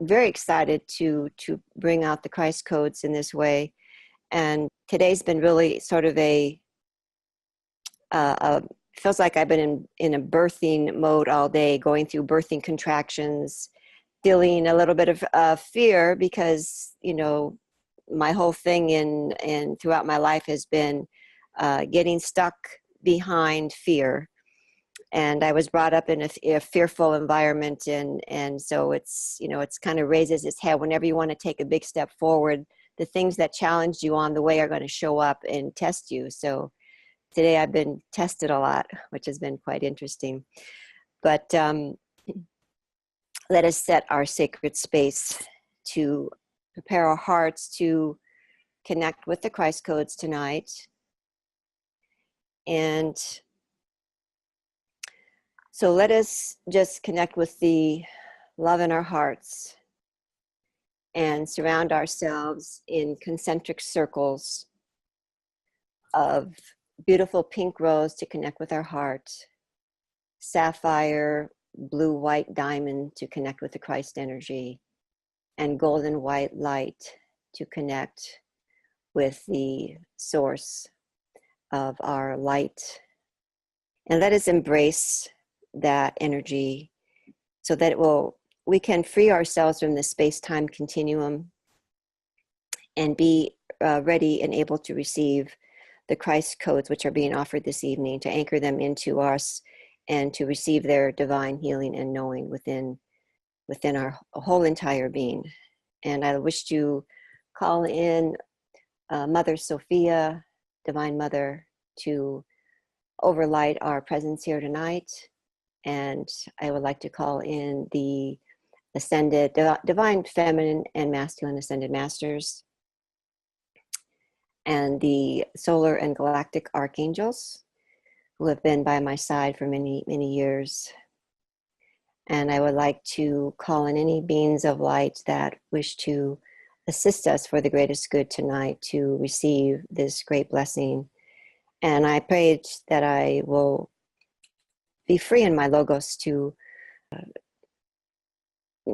very excited to bring out the Christ codes in this way. And today's been really sort of feels like I've been in a birthing mode all day, going through birthing contractions, feeling a little bit of fear because, my whole thing and throughout my life has been getting stuck behind fear. And I was brought up in a fearful environment, and so it's kind of raises its head whenever you want to take a big step forward. The things that challenged you on the way are going to show up and test you. So today I've been tested a lot, which has been quite interesting. But let us set our sacred space to prepare our hearts to connect with the Christ codes tonight. And so let us just connect with the love in our hearts and surround ourselves in concentric circles of beautiful pink rose to connect with our heart, sapphire, blue, white diamond to connect with the Christ energy, and golden white light to connect with the source of our light. And let us embrace that energy so that we can free ourselves from the space-time continuum and be ready and able to receive the Christ codes which are being offered this evening, to anchor them into us and to receive their divine healing and knowing within our whole entire being. And I wish to call in Mother Sophia, Divine Mother, to overlight our presence here tonight. And I would like to call in the ascended, divine feminine and masculine ascended masters, and the solar and galactic archangels who have been by my side for many, many years. And I would like to call in any beings of light that wish to assist us for the greatest good tonight to receive this great blessing. And I prayed that I will be free in my logos to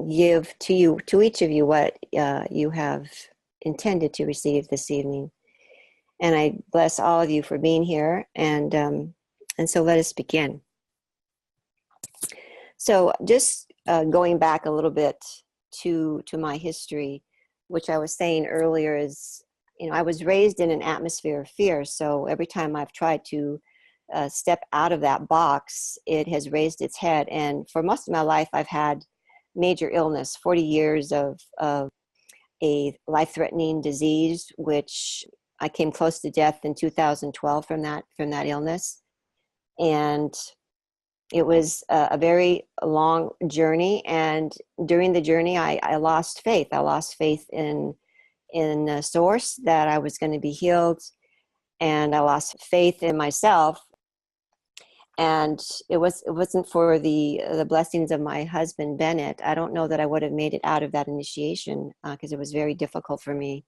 give to each of you what you have intended to receive this evening. And I bless all of you for being here. And so let us begin. So just going back a little bit to my history, which I was saying earlier is, I was raised in an atmosphere of fear. So every time I've tried to step out of that box, it has raised its head. And for most of my life, I've had major illness, 40 years of a life-threatening disease, which I came close to death in 2012 from that illness. And it was a very long journey. And during the journey, I lost faith. I lost faith in the source, that I was going to be healed. And I lost faith in myself. And it wasn't for the blessings of my husband, Bennett. I don't know that I would have made it out of that initiation because it was very difficult for me.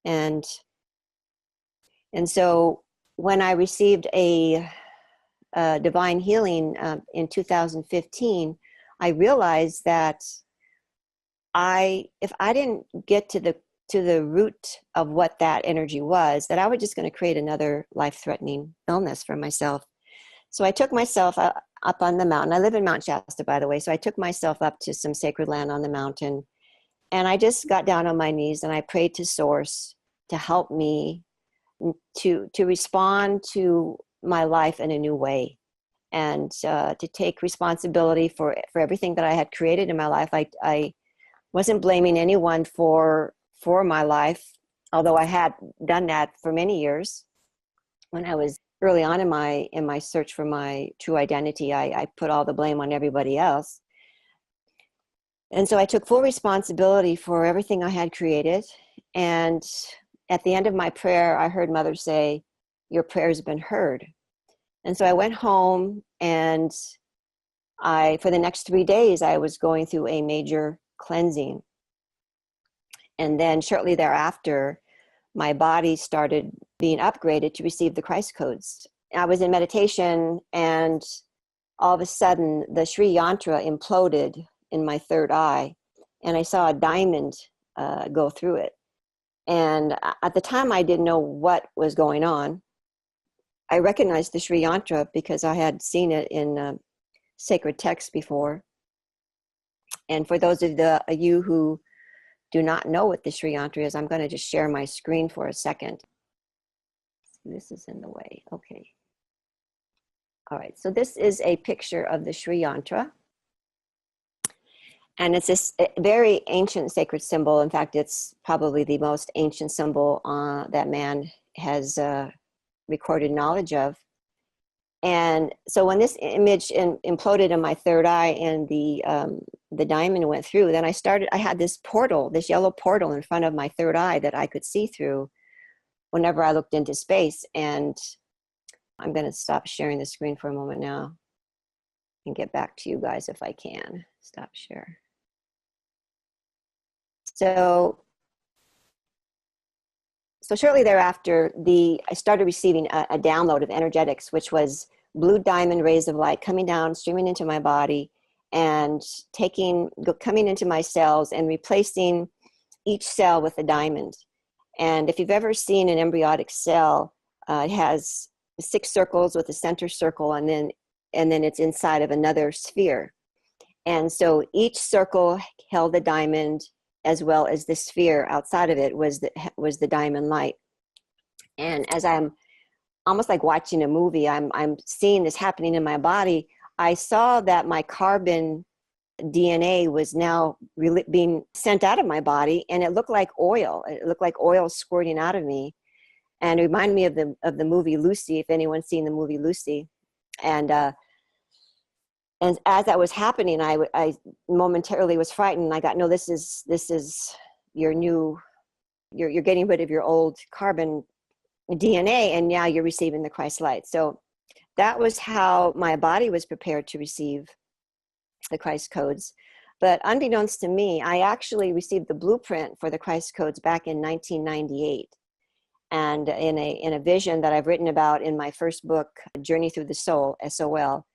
And so when I received a divine healing in 2015, I realized that if I didn't get to the root of what that energy was, that I was just going to create another life-threatening illness for myself. So I took myself up on the mountain. I live in Mount Shasta, by the way. So I took myself up to some sacred land on the mountain. And I just got down on my knees and I prayed to Source to help me to respond to my life in a new way, and to take responsibility for everything that I had created in my life. I wasn't blaming anyone for my life, although I had done that for many years. When I was early on in my search for my true identity, I put all the blame on everybody else. And so I took full responsibility for everything I had created. And at the end of my prayer, I heard Mother say, "Your prayers have been heard." And so I went home, and for the next 3 days, I was going through a major cleansing. And then shortly thereafter, my body started being upgraded to receive the Christ codes. I was in meditation, and all of a sudden, the Sri Yantra imploded in my third eye. and I saw a diamond go through it. And at the time, I didn't know what was going on. I recognized the Sri Yantra because I had seen it in sacred texts before. And for those of you who do not know what the Sri Yantra is, I'm going to just share my screen for a second. This is in the way. Okay. All right. So this is a picture of the Sri Yantra. And it's this very ancient sacred symbol. In fact, it's probably the most ancient symbol that man has recorded knowledge of. And so when this image imploded in my third eye and the diamond went through, then I had this portal, this yellow portal in front of my third eye that I could see through whenever I looked into space. And I'm going to stop sharing the screen for a moment now and get back to you guys if I can. Stop share. So shortly thereafter, I started receiving a download of energetics, which was blue diamond rays of light coming down, streaming into my body, and coming into my cells and replacing each cell with a diamond. And if you've ever seen an embryonic cell, it has 6 circles with a center circle, and then it's inside of another sphere. And so each circle held a diamond, as well as the sphere outside of it was the diamond light. And as I'm almost like watching a movie, I'm seeing this happening in my body. I saw that my carbon DNA was now really being sent out of my body, and it looked like oil. It looked like oil squirting out of me, and it reminded me of the movie Lucy. If anyone's seen the movie Lucy, and as that was happening, I momentarily was frightened. I got, no, this is your new, you're getting rid of your old carbon DNA, and now you're receiving the Christ light. So that was how my body was prepared to receive the Christ codes. But unbeknownst to me, I actually received the blueprint for the Christ codes back in 1998. And in a vision that I've written about in my first book, Journey Through the Soul, SOL,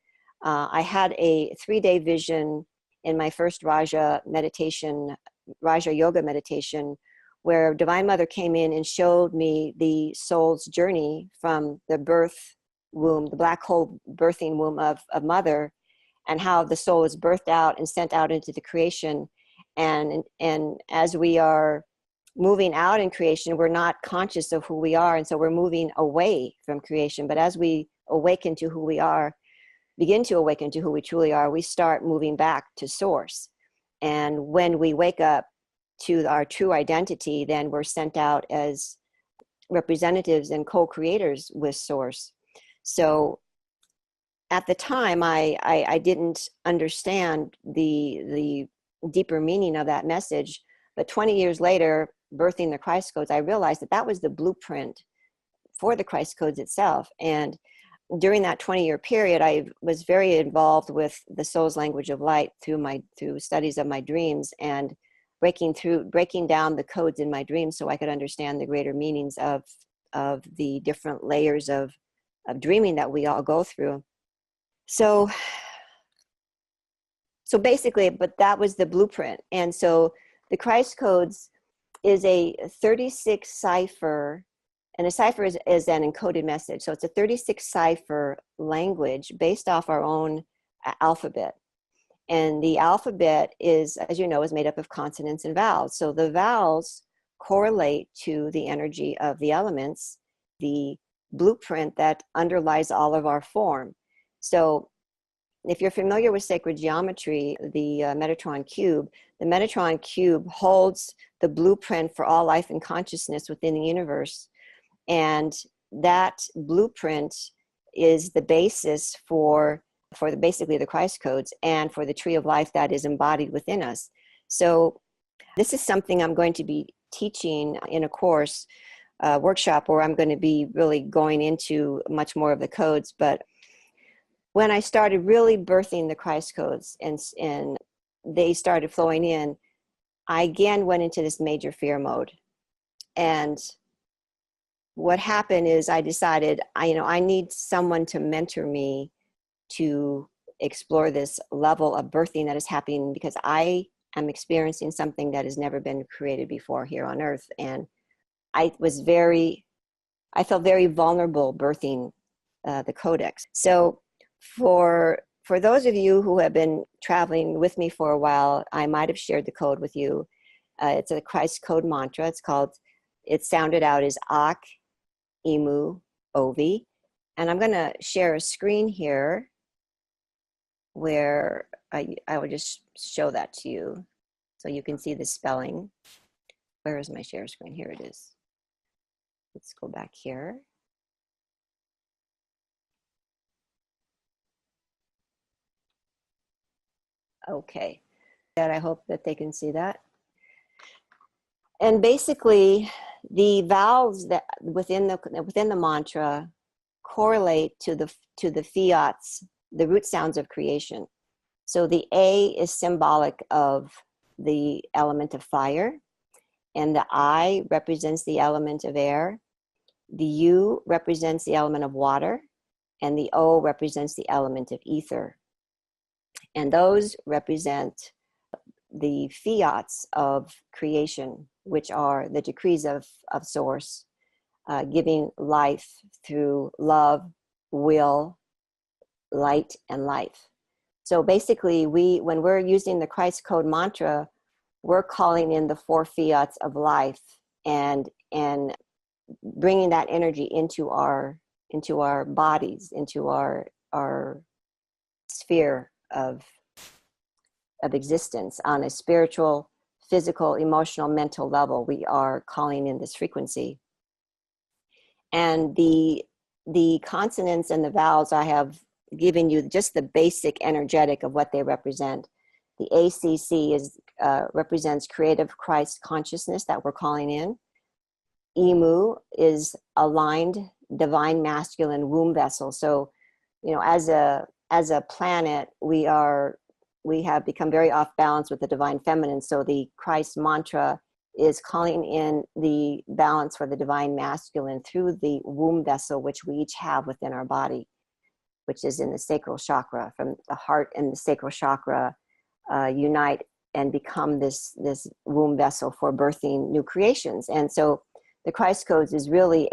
I had a 3-day vision in my first Raja Yoga meditation, where Divine Mother came in and showed me the soul's journey from the birth womb, the black hole birthing womb of Mother, and how the soul is birthed out and sent out into the creation. And as we are moving out in creation, we're not conscious of who we are. And so we're moving away from creation. But as we awaken to who we are, begin to awaken to who we truly are, we start moving back to source. And when we wake up to our true identity, then we're sent out as representatives and co-creators with source. So at the time, I didn't understand the deeper meaning of that message. But 20 years later, birthing the Christ codes, I realized that was the blueprint for the Christ codes itself. And during that 20-year period, I was very involved with the soul's language of light through studies of my dreams, and breaking down the codes in my dreams so I could understand the greater meanings of the different layers of dreaming that we all go through. So basically, but that was the blueprint. And so the Christ codes is a 36 cipher. And a cipher is an encoded message. So it's a 36 cipher language based off our own alphabet. And the alphabet is, as you know, is made up of consonants and vowels. So the vowels correlate to the energy of the elements, the blueprint that underlies all of our form. So if you're familiar with sacred geometry, the Metatron cube holds the blueprint for all life and consciousness within the universe. And that blueprint is the basis for basically the Christ codes and for the tree of life that is embodied within us. So this is something I'm going to be teaching in a course workshop, where I'm going to be really going into much more of the codes. But when I started really birthing the Christ codes and they started flowing in, I again went into this major fear mode. And what happened is I decided, I need someone to mentor me to explore this level of birthing that is happening, because I am experiencing something that has never been created before here on earth. And I felt very vulnerable birthing the codex. So for those of you who have been traveling with me for a while, I might have shared the code with you. It's a Christ code mantra. It sounded out as Ak, Imu, Ovi. And I'm going to share a screen here where I will just show that to you so you can see the spelling. Where is my share screen? Here it is. Let's go back here. Okay. I hope that they can see that. And basically, the vowels that within the mantra correlate to the fiats, the root sounds of creation. So the A is symbolic of the element of fire, and the I represents the element of air. The U represents the element of water, and the O represents the element of ether. And those represent the fiats of creation, which are the decrees of Source, giving life through love, will, light, and life. So basically, when we're using the Christ Code mantra, we're calling in the 4 fiats of life and bringing that energy into our bodies, into our sphere of existence on a spiritual, physical, emotional, mental level. We are calling in this frequency. And the consonants and the vowels, I have given you just the basic energetic of what they represent. The ACC represents creative Christ consciousness that we're calling in. Imu is aligned divine masculine womb vessel. So, as a planet, we have become very off balance with the divine feminine. So the Christ mantra is calling in the balance for the divine masculine through the womb vessel, which we each have within our body, which is in the sacral chakra. From the heart and the sacral chakra unite and become this womb vessel for birthing new creations. And so the Christ codes is really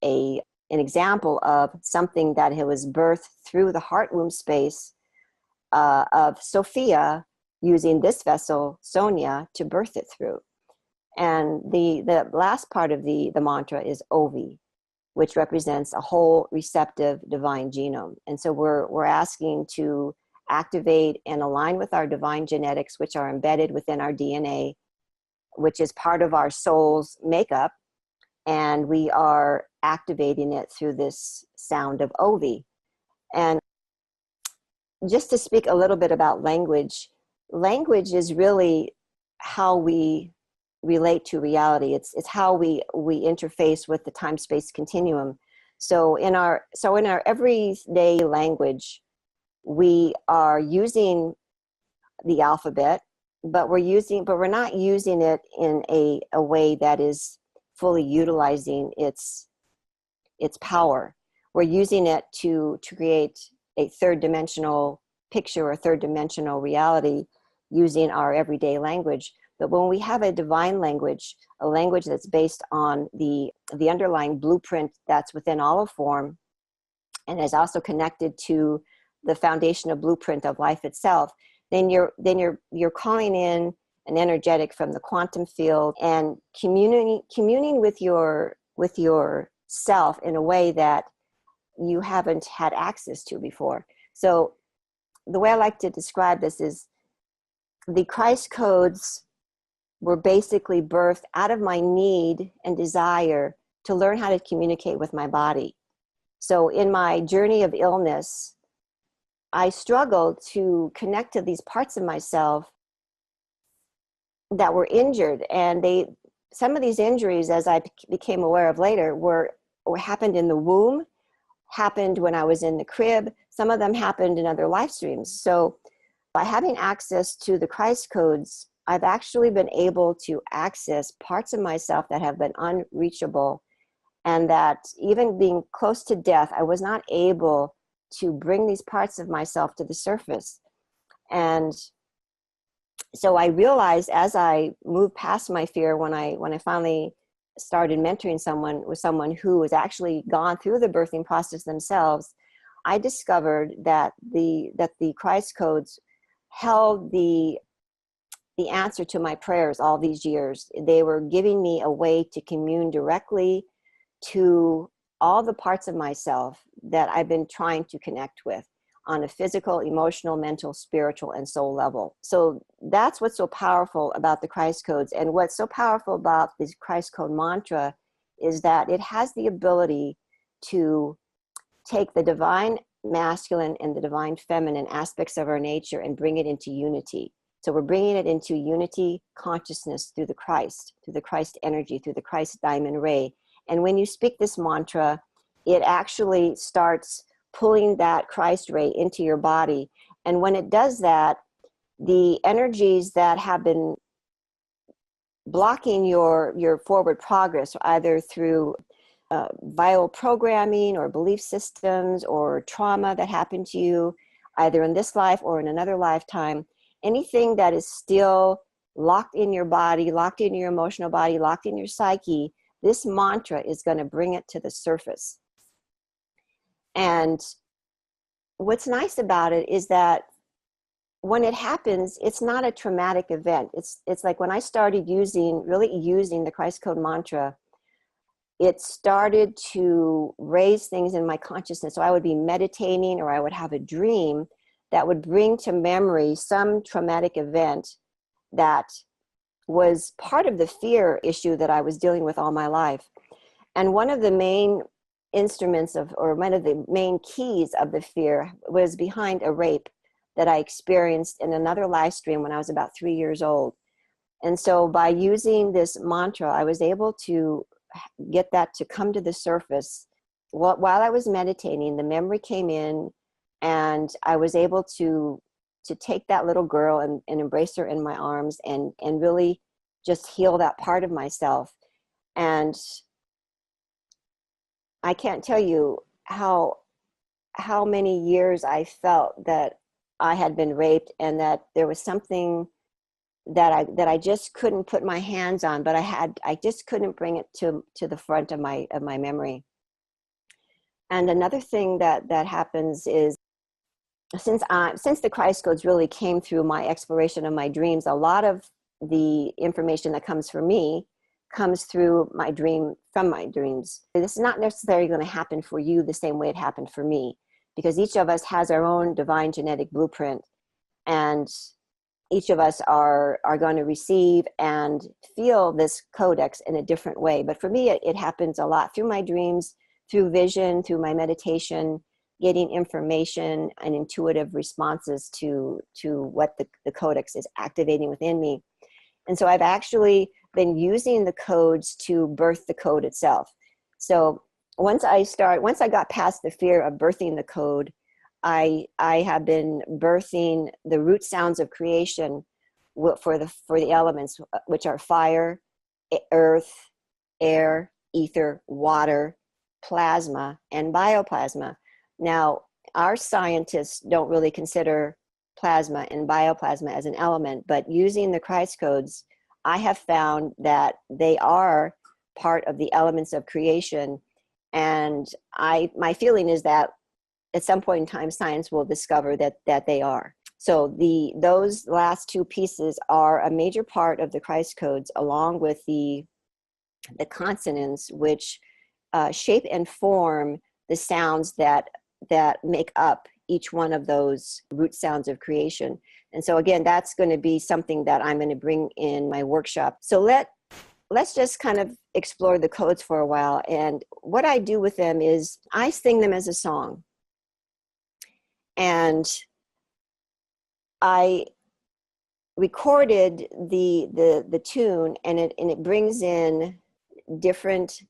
an example of something that was birthed through the heart womb space of Sophia, using this vessel, Sonia, to birth it through. And the last part of the mantra is Ovi, which represents a whole receptive divine genome. And so we're asking to activate and align with our divine genetics, which are embedded within our DNA, which is part of our soul's makeup. And we are activating it through this sound of Ovi. And just to speak a little bit about language is really how we relate to reality. It's how we interface with the time-space continuum. So in our everyday language, we are using the alphabet, but we're not using it in a way that is fully utilizing its power. We're using it to create a third-dimensional picture or third-dimensional reality using our everyday language. But when we have a divine language, a language that's based on the underlying blueprint that's within all of form and is also connected to the foundational blueprint of life itself, then you're calling in an energetic from the quantum field and communing with your self in a way that you haven't had access to before. So the way I like to describe this is the Christ codes were basically birthed out of my need and desire to learn how to communicate with my body. So in my journey of illness, I struggled to connect to these parts of myself that were injured. And some of these injuries, as I became aware of later, were happened in the womb, happened when I was in the crib. Some of them happened in other life streams. So by having access to the Christ codes, I've actually been able to access parts of myself that have been unreachable, and that even being close to death, I was not able to bring these parts of myself to the surface. And So I realized as I moved past my fear, when I finally started mentoring someone who was actually gone through the birthing process themselves, I discovered that the Christ codes held the answer to my prayers all these years. They were giving me a way to commune directly to all the parts of myself that I've been trying to connect with on a physical, emotional, mental, spiritual, and soul level. So that's what's so powerful about the Christ codes. And what's so powerful about this Christ code mantra is that it has the ability to take the divine masculine and the divine feminine aspects of our nature and bring it into unity. So we're bringing it into unity consciousness through the Christ energy, through the Christ diamond ray. And when you speak this mantra, it actually starts pulling that Christ ray into your body. And when it does that, the energies that have been blocking your forward progress, either through viral programming or belief systems or trauma that happened to you, either in this life or in another lifetime, anything that is still locked in your body, locked in your emotional body, locked in your psyche, this mantra is going to bring it to the surface. And what's nice about it is that when it happens, it's not a traumatic event. It's like when I started really using the Christ Code mantra, it started to raise things in my consciousness. So I would be meditating or I would have a dream that would bring to memory some traumatic event that was part of the fear issue that I was dealing with all my life. And one of the main instruments or one of the main keys of the fear was behind a rape that I experienced in another live stream when I was about 3 years old. And so by using this mantra, I was able to get that to come to the surface. While I was meditating, the memory came in, and I was able to take that little girl and embrace her in my arms and really just heal that part of myself. And I can't tell you how many years I felt that I had been raped and that there was something that I just couldn't put my hands on, but I just couldn't bring it to the front of my memory. And another thing that happens is, since the Christ codes really came through my exploration of my dreams, a lot of the information that comes for me comes through from my dreams. This is not necessarily going to happen for you the same way it happened for me, because each of us has our own divine genetic blueprint, and each of us are going to receive and feel this codex in a different way. But for me, it happens a lot through my dreams, through vision, through my meditation, getting information and intuitive responses to what the codex is activating within me. And so I've actually been using the codes to birth the code itself. So once I got past the fear of birthing the code, I have been birthing the root sounds of creation for the elements, which are fire, earth, air, ether, water, plasma, and bioplasma. Now, our scientists don't really consider plasma and bioplasma as an element, but using the Christ codes, I have found that they are part of the elements of creation. And my feeling is that at some point in time, science will discover that they are. So those last two pieces are a major part of the Christ codes, along with the consonants, which shape and form the sounds that make up each one of those root sounds of creation. And so again, that's going to be something that I'm going to bring in my workshop. So let's just kind of explore the codes for a while. And what I do with them is I sing them as a song. And I recorded the tune, and it brings in different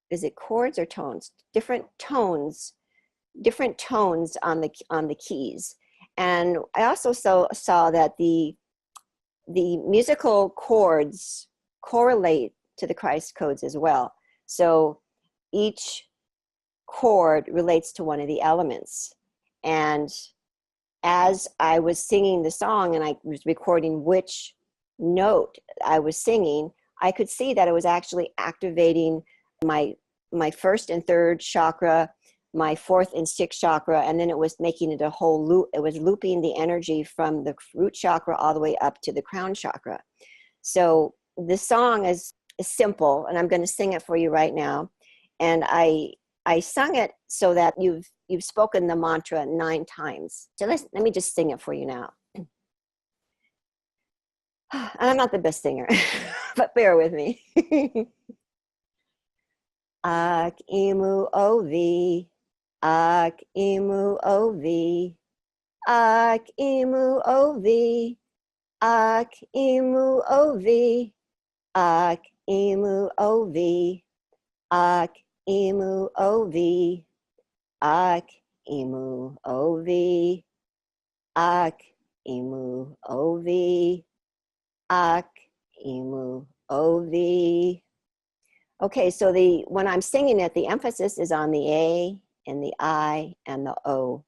is it chords or tones? Different tones on the keys. And I also saw that the musical chords correlate to the Christ codes as well. So each chord relates to one of the elements. And as I was singing the song and I was recording which note I was singing, I could see that it was actually activating my first and third chakra, my fourth and sixth chakra, and then it was making it a whole loop. It was looping the energy from the root chakra all the way up to the crown chakra. So the song is simple, and I'm going to sing it for you right now. And I sung it so that you've spoken the mantra 9 times. So let me just sing it for you now. And I'm not the best singer, but bear with me. Ak imu ovi, ak imu ovi, ak imu ovi, ak imu ovi, ak imu ovi, ak imu ovi, ak imu ovi, ak imu ovi, ak imu ovi. Okay, so when I'm singing it, the emphasis is on the A and the I and the O.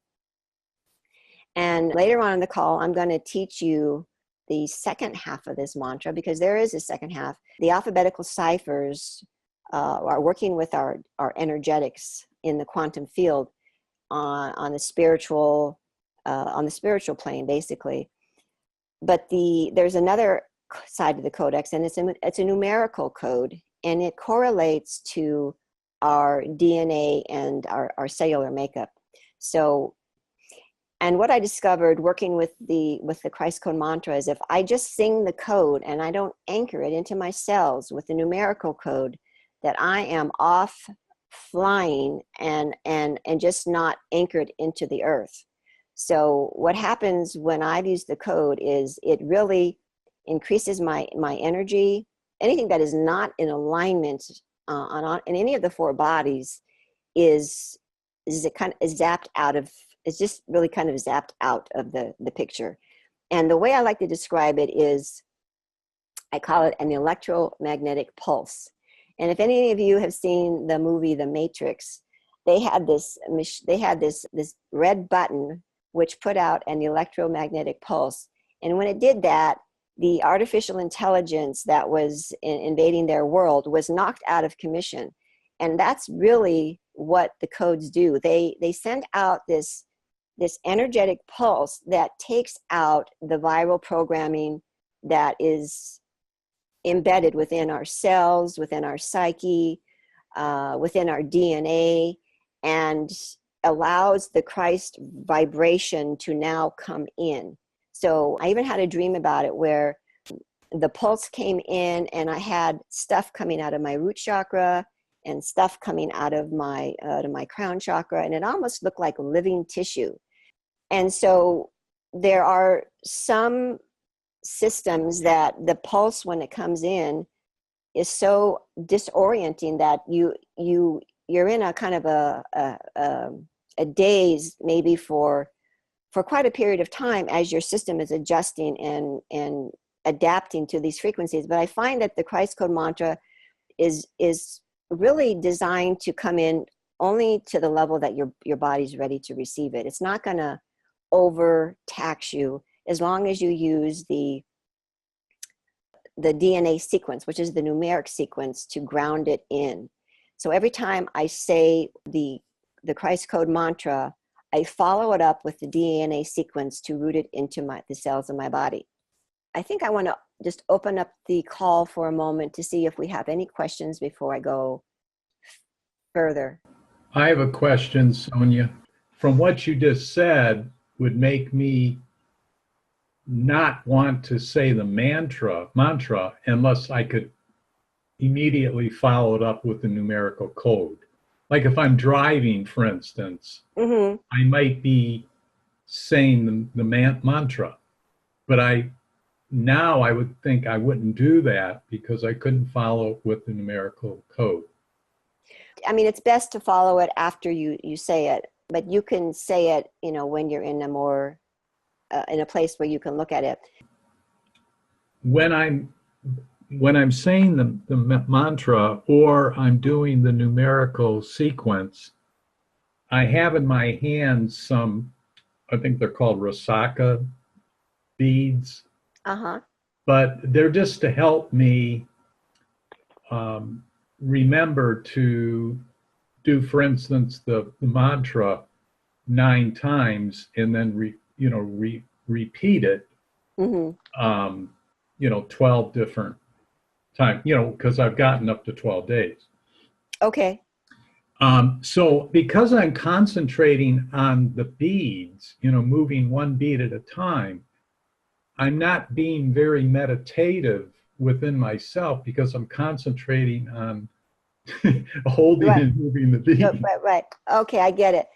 And later on in the call, I'm going to teach you the second half of this mantra, because there is a second half. The alphabetical ciphers are working with our energetics in the quantum field on the spiritual plane, basically. But there's another side of the codex, and it's a numerical code, and it correlates to our DNA and our cellular makeup. So, and what I discovered working with the Christ code mantra is if I just sing the code and I don't anchor it into my cells with the numerical code, that I am off flying and just not anchored into the earth. So what happens when I've used the code is it really increases my energy. Anything that is not in alignment in any of the 4 bodies is zapped out of. It's just really kind of zapped out of the picture. And the way I like to describe it is, I call it an electromagnetic pulse. And if any of you have seen the movie The Matrix, they had this red button which put out an electromagnetic pulse. And when it did that, the artificial intelligence that was invading their world was knocked out of commission. And that's really what the codes do. They send out this energetic pulse that takes out the viral programming that is embedded within our cells, within our psyche, within our DNA, and allows the Christ vibration to now come in. So I even had a dream about it where the pulse came in and I had stuff coming out of my root chakra and stuff coming out of my crown chakra, and it almost looked like living tissue. And so there are some systems that the pulse, when it comes in, is so disorienting that you're in a kind of a daze, maybe for quite a period of time as your system is adjusting and adapting to these frequencies. But I find that the Christ code mantra is really designed to come in only to the level that your body's ready to receive it. It's not going to overtax you as long as you use the DNA sequence, which is the numeric sequence, to ground it in. So every time I say the Christ code mantra, I follow it up with the DNA sequence to root it into the cells of my body. I think I want to just open up the call for a moment to see if we have any questions before I go further. I have a question, Sonia. From what you just said would make me not want to say the mantra unless I could immediately follow it up with the numerical code. Like if I'm driving, for instance, I might be saying the mantra, but I would think I wouldn't do that because I couldn't follow with the numerical code. I mean, it's best to follow it after you say it, but you can say it, when you're in a more in a place where you can look at it. When I'm saying the mantra or I'm doing the numerical sequence, I have in my hands I think they're called Rosaka beads, Uh-huh. but they're just to help me remember to do, for instance, the mantra 9 times and then repeat it, Mm-hmm. 12 different times, because I've gotten up to 12 days. Okay. So because I'm concentrating on the beads, moving one bead at a time, I'm not being very meditative within myself because I'm concentrating on holding Right. and moving the bead. Right. Okay, I get it.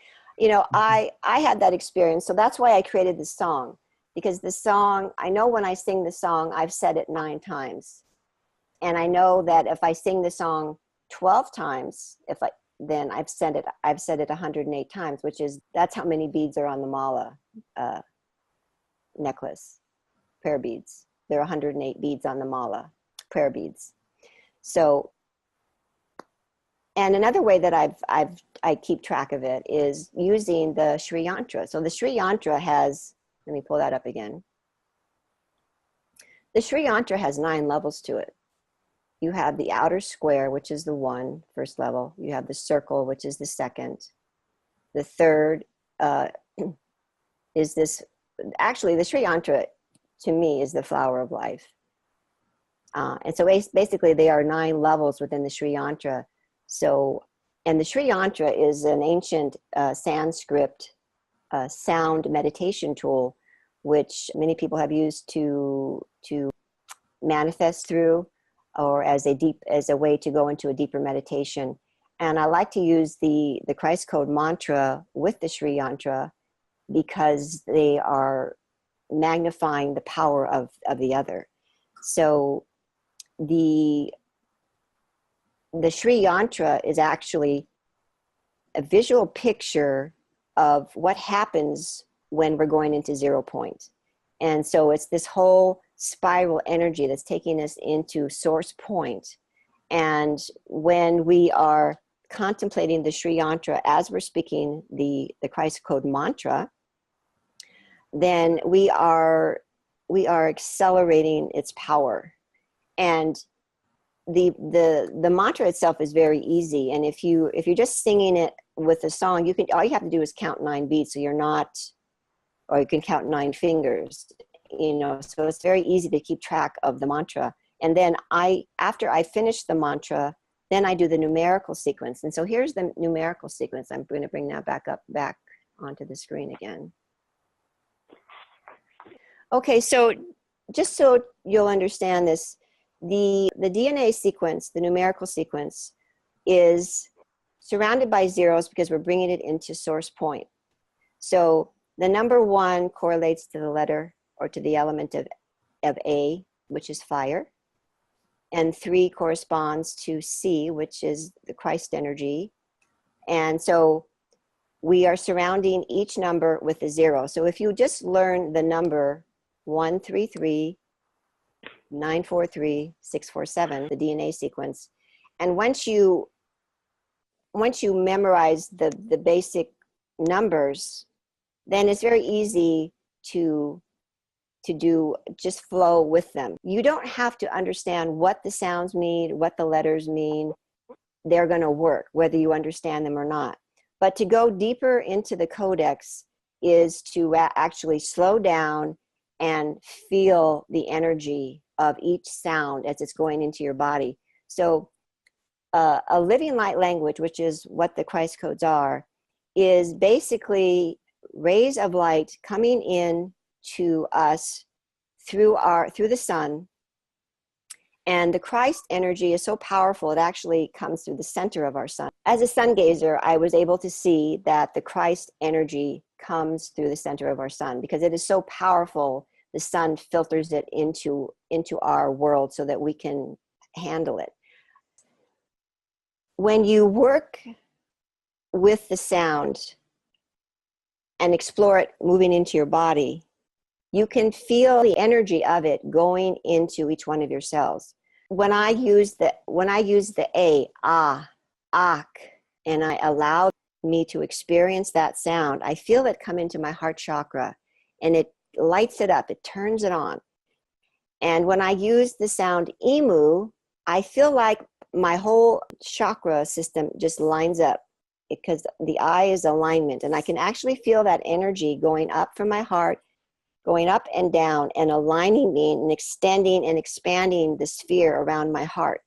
I had that experience, so that's why I created this song, because the song, I know when I sing the song, I've said it 9 times. And I know that if I sing the song 12 times, then I've said it 108 times, that's how many beads are on the mala necklace, prayer beads. There are 108 beads on the mala, prayer beads. So, and another way that I keep track of it is using the Sri Yantra. So the Sri Yantra has, let me pull that up again. The Sri Yantra has 9 levels to it. You have the outer square, which is the first level. You have the circle, which is the second. The third is this, actually the Sri Yantra to me is the flower of life. And so basically they are 9 levels within the Sri Yantra. So, and the Sri Yantra is an ancient Sanskrit sound meditation tool, which many people have used to manifest through, or as a way to go into a deeper meditation. And I like to use the Christ Code mantra with the Sri Yantra because they are magnifying the power of the other. So the Sri Yantra is actually a visual picture of what happens when we're going into 0 point. And so it's this whole spiral energy that's taking us into source point. And when we are contemplating the Sri Yantra as we're speaking the Christ Code mantra, then we are accelerating its power. And the mantra itself is very easy. And if you're just singing it with a song, all you have to do is count 9 beats. So or you can count 9 fingers, so it's very easy to keep track of the mantra. And then after I finish the mantra, then I do the numerical sequence. And so here's the numerical sequence. I'm going to bring that back onto the screen again. Okay, so just so you'll understand this, the DNA sequence, the numerical sequence, is surrounded by zeros because we're bringing it into source point. So the number 1 correlates to the letter or to the element of A, which is fire. And 3 corresponds to C, which is the Christ energy. And so we are surrounding each number with a 0. So if you just learn the number 133, 943, 647, the DNA sequence, and once you memorize the basic numbers, then it's very easy to just flow with them. You don't have to understand what the sounds mean, what the letters mean. They're going to work whether you understand them or not. But to go deeper into the codex is to actually slow down and feel the energy of each sound as it's going into your body. So a living light language, which is what the Christ codes are, is basically rays of light coming in to us through the sun. And the Christ energy is so powerful, it actually comes through the center of our sun. As a sun gazer, I was able to see that the Christ energy comes through the center of our sun because it is so powerful. The sun filters it into our world so that we can handle it. When you work with the sound and explore it moving into your body, you can feel the energy of it going into each one of your cells. When I use the A, ah, ak, and I allow me to experience that sound, I feel it come into my heart chakra, and it lights it up, it turns it on. And when I use the sound emu, I feel like my whole chakra system just lines up, because the I is alignment. And I can actually feel that energy going up from my heart, going up and down, and aligning me and extending and expanding the sphere around my heart.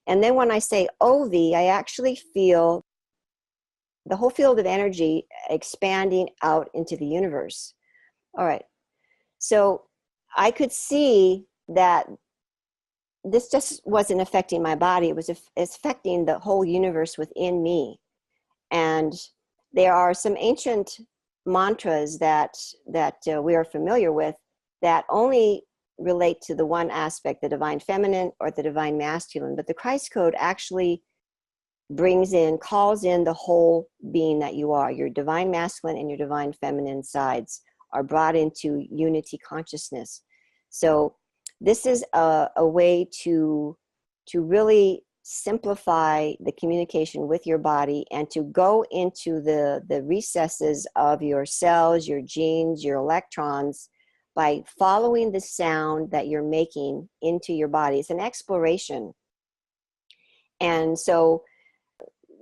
And then when I say OV, I actually feel the whole field of energy expanding out into the universe. All right. So I could see that this just wasn't affecting my body. It was affecting the whole universe within me. And there are some ancient mantras that we are familiar with that only relate to the one aspect, the divine feminine or the divine masculine. But the Christ Code actually calls in the whole being that you are. Your divine masculine and your divine feminine sides are brought into unity consciousness. So this is a way to really simplify the communication with your body, and to go into the recesses of your cells, your genes, your electrons, by following the sound that you're making into your body. It's an exploration. And so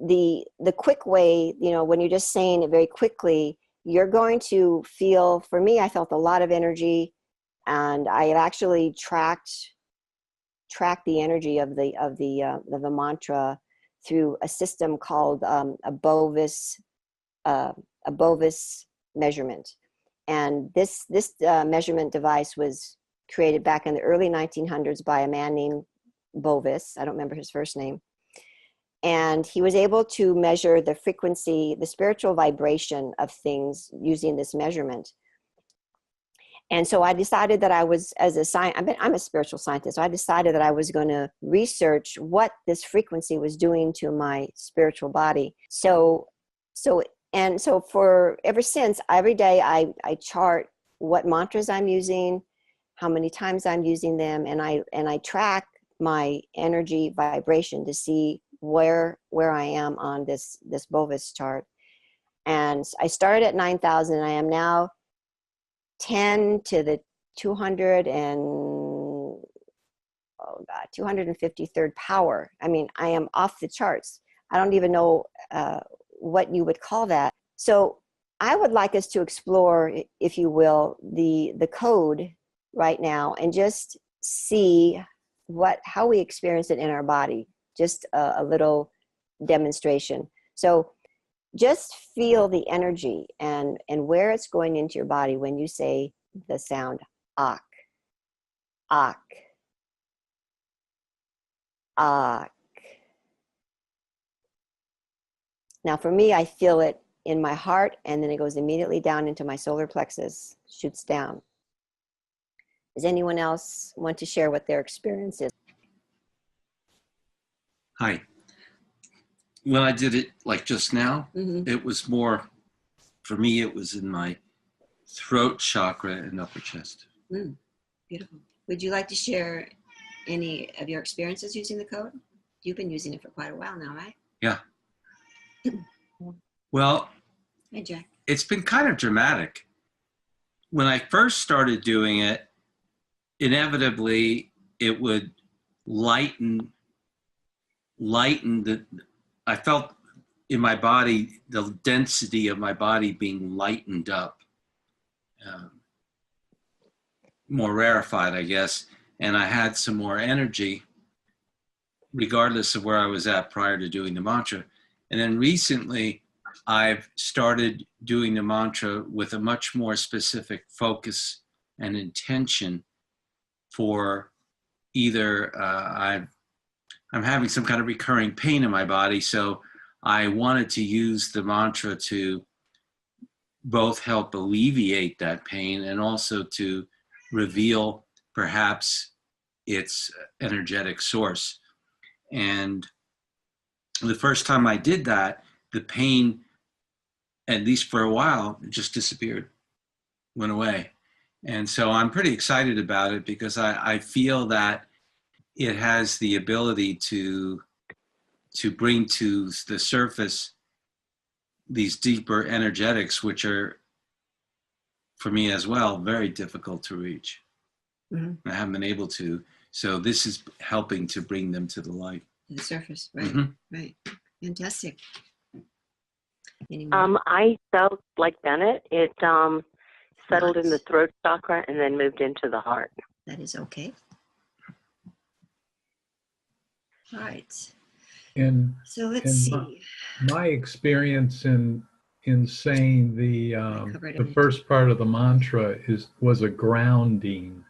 the quick way, when you're just saying it very quickly, you're going to feel, for me, I felt a lot of energy, and I have actually tracked the energy of the mantra through a system called a Bovis measurement. And this measurement device was created back in the early 1900s by a man named Bovis. I don't remember his first name. And he was able to measure the frequency, the spiritual vibration of things using this measurement. And so I decided that I was, I'm a spiritual scientist, so I decided that I was going to research what this frequency was doing to my spiritual body. So for ever since, every day I chart what mantras I'm using, how many times I'm using them, and I track my energy vibration to see where I am on this Bovis chart. And I started at 9,000, and I am now 10 to the 253rd power. I mean, I am off the charts. I don't even know what you would call that. So I would like us to explore, if you will, the code right now, and just see how we experience it in our body. Just a little demonstration. So just feel the energy and where it's going into your body when you say the sound ak, ak, ak. Now for me, I feel it in my heart, and then it goes immediately down into my solar plexus, shoots down. Does anyone else want to share what their experience is? Hi. When I did it like just now, It was more, for me, it was in my throat chakra and upper chest. Beautiful. Would you like to share any of your experiences using the code? You've been using it for quite a while now, right? Yeah. Well, hey, Jack. It's been kind of dramatic. When I first started doing it, inevitably it would lighten I felt in my body, the density of my body being lightened up, more rarefied, I guess. And I had some more energy, regardless of where I was at prior to doing the mantra. And then recently, I've started doing the mantra with a much more specific focus and intention for either I'm having some kind of recurring pain in my body, so I wanted to use the mantra to both help alleviate that pain and also to reveal perhaps its energetic source. And the first time I did that, the pain, at least for a while, just disappeared, went away. And so I'm pretty excited about it because I feel that it has the ability to bring to the surface these deeper energetics, which are, for me as well, very difficult to reach. Mm-hmm. I haven't been able to. So this is helping to bring them to the light. To the surface, right? Mm-hmm. Right. Fantastic. I felt like Bennett. It settled in the Nice. throat chakra and then moved into the heart. That is okay. All right. And So let's and see. my experience in saying covered the it. first part of the mantra was a grounding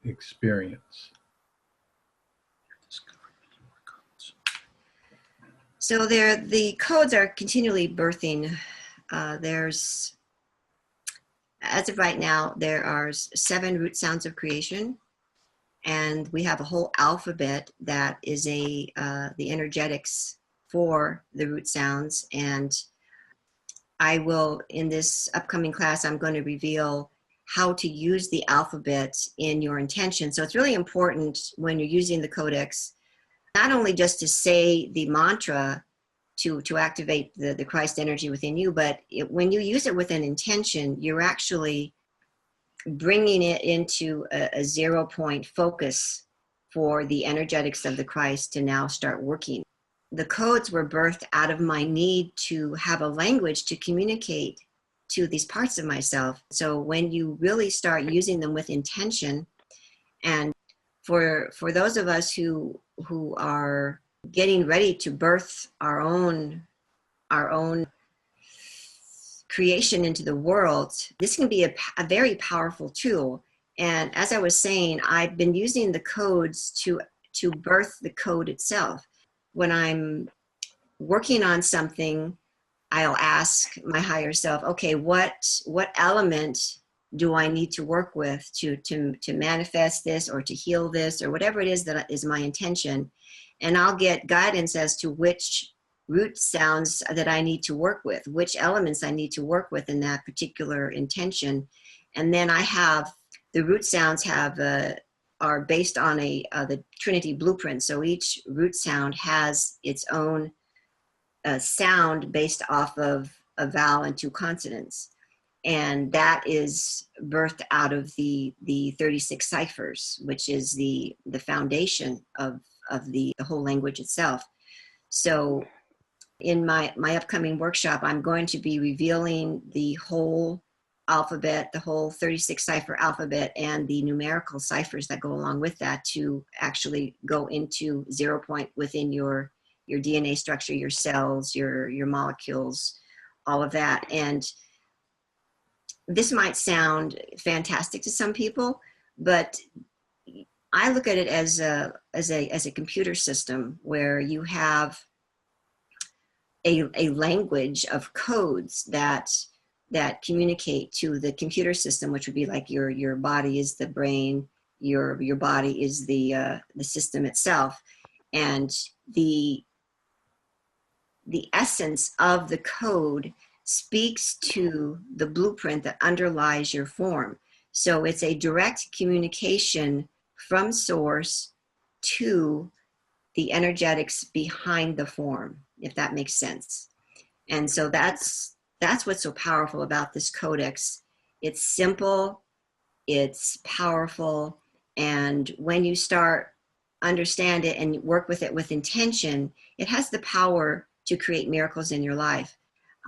experience. So the codes are continually birthing. There's, as of right now, there are 7 root sounds of creation, and we have a whole alphabet that is the energetics for the root sounds. And I will, in this upcoming class, I'm going to reveal how to use the alphabet in your intention. So it's really important when you're using the codex, not only just to say the mantra to activate the Christ energy within you, but when you use it with an intention, you're actually bringing it into a 0-point focus for the energetics of the Christ to now start working. The codes were birthed out of my need to have a language to communicate to these parts of myself. So when you really start using them with intention, and for those of us who are getting ready to birth our own creation into the world, this can be a very powerful tool. And as I was saying, I've been using the codes to birth the code itself. When I'm working on something, I'll ask my higher self, okay, what element do I need to work with to manifest this or to heal this or whatever it is that is my intention? And I'll get guidance as to which root sounds that I need to work with, which elements I need to work with in that particular intention. And then I have, the root sounds are based on the Trinity blueprint. So each root sound has its own sound based off of a vowel and 2 consonants. And that is birthed out of the 36 ciphers, which is the foundation of the whole language itself. So in my upcoming workshop, I'm going to be revealing the whole alphabet, the whole 36 cipher alphabet, and the numerical ciphers that go along with that to actually go into 0 point within your DNA structure, your cells, your molecules, all of that. And this might sound fantastic to some people, but I look at it as a computer system where you have a language of codes that communicate to the computer system, which would be like your body is the brain, your body is the system itself, and the essence of the code speaks to the blueprint that underlies your form. So it's a direct communication from source to the energetics behind the form, if that makes sense. And so that's what's so powerful about this codex. It's simple, it's powerful, and when you start understand it and work with it with intention, it has the power to create miracles in your life.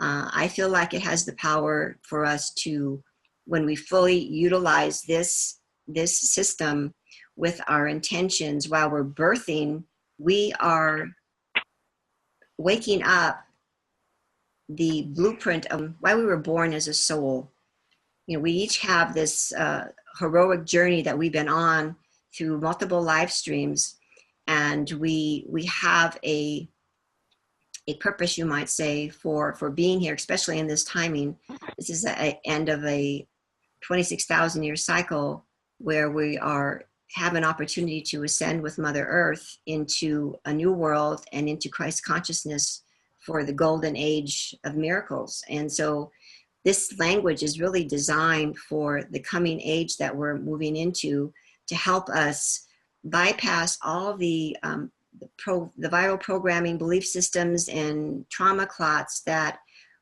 I feel like it has the power for us to, when we fully utilize this system with our intentions while we're birthing, we are waking up the blueprint of why we were born as a soul. You know, we each have this heroic journey that we've been on through multiple live streams, and we have a purpose, you might say, for being here, especially in this timing. This is the end of a 26,000 year cycle where we have an opportunity to ascend with Mother Earth into a new world and into Christ consciousness for the golden age of miracles. And so this language is really designed for the coming age that we're moving into, to help us bypass all the the viral programming, belief systems, and trauma clots that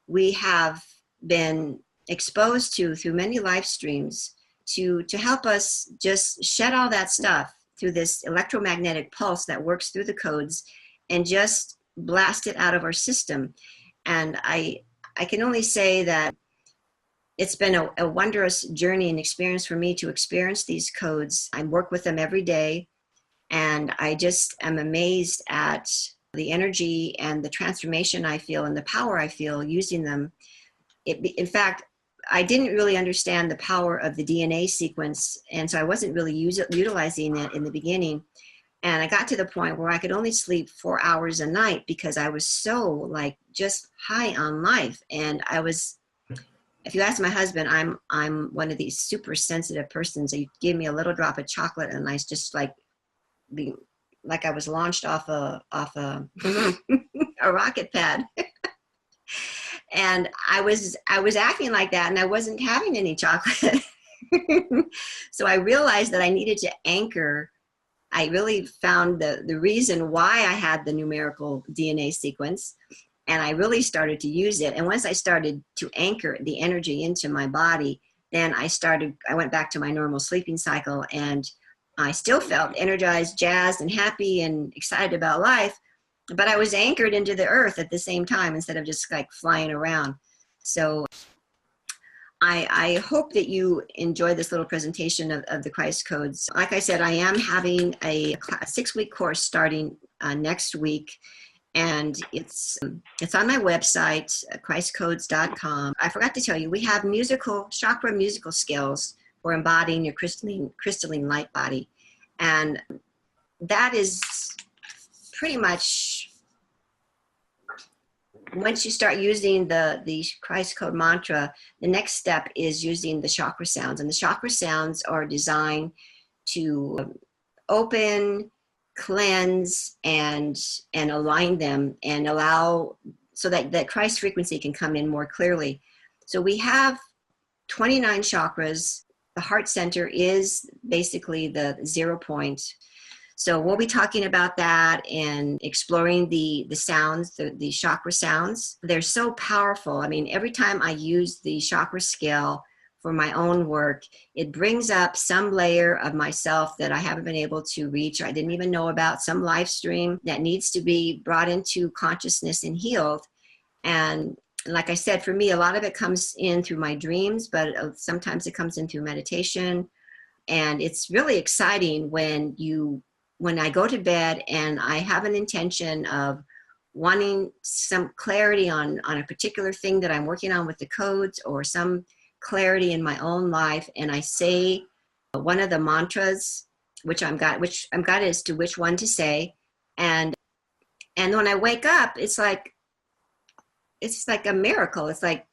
we have been exposed to through many live streams to help us just shed all that stuff through this electromagnetic pulse that works through the codes and just blast it out of our system. And I can only say that it's been a wondrous journey and experience for me to experience these codes. I work with them every day, and I just am amazed at the energy and the transformation I feel and the power I feel using them. In fact, I didn't really understand the power of the DNA sequence, and so I wasn't really utilizing it in the beginning. And I got to the point where I could only sleep 4 hours a night because I was so like just high on life. And I was, if you ask my husband, I'm one of these super sensitive persons. You give me a little drop of chocolate and I just like I was launched off a a rocket pad. And I was acting like that, and I wasn't having any chocolate. So I realized that I needed to anchor. I really found the reason why I had the numerical DNA sequence, and I really started to use it. And once I started to anchor the energy into my body, then I went back to my normal sleeping cycle, and I still felt energized, jazzed, and happy and excited about life, but I was anchored into the earth at the same time instead of just like flying around. So I hope that you enjoy this little presentation of the Christ codes. Like I said, I am having a 6-week course starting next week, and it's on my website, christcodes.com. I forgot to tell you, we have chakra musical scales for embodying your crystalline light body. And that is pretty much, once you start using the Christ code mantra, the next step is using the chakra sounds. And the chakra sounds are designed to open, cleanse, and align them and allow so that Christ frequency can come in more clearly. So we have 29 chakras. The heart center is basically the 0 point. So we'll be talking about that and exploring the sounds, the chakra sounds. They're so powerful. I mean, every time I use the chakra scale for my own work, it brings up some layer of myself that I haven't been able to reach, or I didn't even know about, some live stream that needs to be brought into consciousness and healed. And like I said, for me, a lot of it comes in through my dreams, but sometimes it comes in through meditation. And it's really exciting when I go to bed and I have an intention of wanting some clarity on a particular thing that I'm working on with the codes, or some clarity in my own life, and I say one of the mantras, which I'm guided as to which one to say, and when I wake up, it's like a miracle. It's like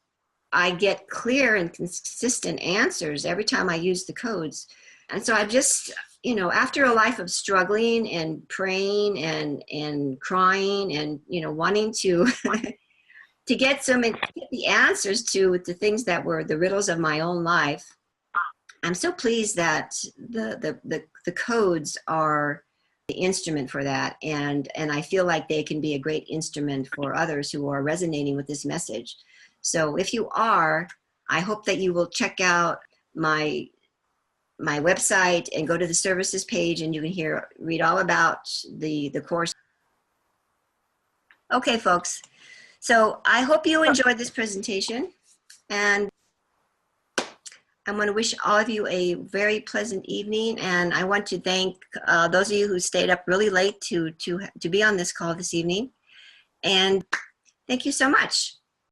I get clear and consistent answers every time I use the codes. And so I just, after a life of struggling and praying and crying and, wanting to to get the answers to the things that were the riddles of my own life, I'm so pleased that the codes are the instrument for that. And I feel like they can be a great instrument for others who are resonating with this message. So if you are, I hope that you will check out my website and go to the services page, and you can read all about the course. Okay, folks. So I hope you enjoyed this presentation, and I'm going to wish all of you a very pleasant evening. And I want to thank those of you who stayed up really late to be on this call this evening. And thank you so much.